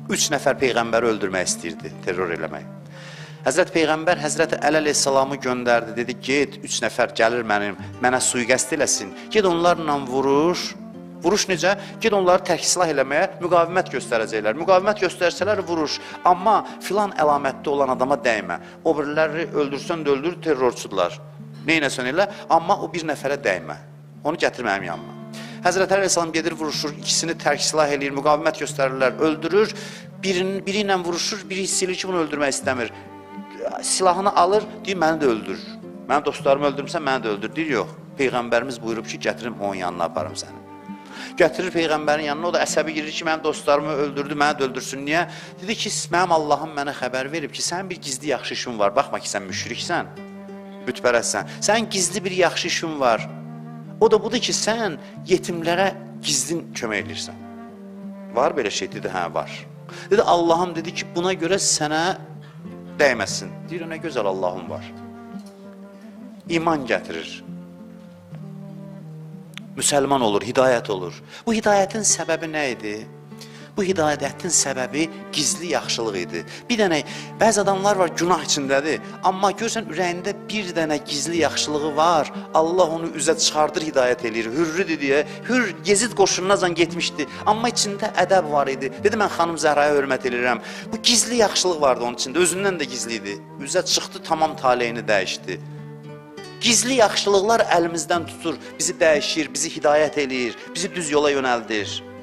3 nəfər Peyğəmbəri öldürmək istəyirdi, terror eləmək. Həzrət Peyğəmbər Həzrət Əli əleyhissalamı göndərdi, dedi, get 3 nəfər gəlir mənə suiqəst eləsin, get onlarla vuruş necə? Ged onları tərk silah eləməyə müqavimət göstərəcəklər. Müqavimət göstərsələr vuruş. Amma filan əlamətdə olan adama dəymə. O biriləri öldürsən də öldür, terrorçudular. Neynəsən elə? Amma o bir nəfərə dəymə. Onu gətir mənim yanıma. Həzrət Əleyhisselam gedir, vuruşur, ikisini tərk silah eləyir, müqavimət göstərirlər, öldürür. Biri ilə vuruşur, biri hiss edir ki, bunu öldürmək istəmir. Silahını alır, deyir, məni də öldür. Mənim dostlarımı öldürmüsən, məni də öldür. Deyir, yox. Peyğəmbərimiz buyurub ki, gətirim onun yanına aparım səni. Gətirir Peyğəmbərin yanına, o da əsəbi girir ki, mənim dostlarımı öldürdü, məni də öldürsün. Niyə? Dedi ki, mənim Allahım mənə xəbər verib ki, sənin bir gizli yaxşı işin var. Baxma ki, sən müşriksən, bütpərəstsən. Sənin gizli bir yaxşı işin var. O da budur ki, sən yetimlərə gizlin kömək edirsən. Var belə şey? Dedi, hə, var. Dedi, Allahım dedi ki, buna görə sənə dəyməsin. Deyir, nə gözəl Allahım var. İman gətirir. Müsəlman olur, hidayət olur. Bu hidayətin səbəbi nə idi? Bu hidayətin səbəbi gizli yaxşılıq idi. Bir dənə, bəzi adamlar var, günah içindədir. Amma görsən, ürəyində bir dənə gizli yaxşılığı var. Allah onu üzə çıxardır, hidayət eləyir. Hürrüdür deyə, Hür Yezid qoşununacan getmişdi. Amma içində ədəb var idi. Dedi, mən xanım Zəhraya hörmət edirəm. Bu gizli yaxşılıq vardı onun içində, özündən də gizli idi. Üzə çıxdı, tamam taleyini dəyişdi. Gizli yaxşılıqlar əlimizdən tutur, bizi dəyişir, bizi hidayət eləyir, bizi düz yola yönəldir.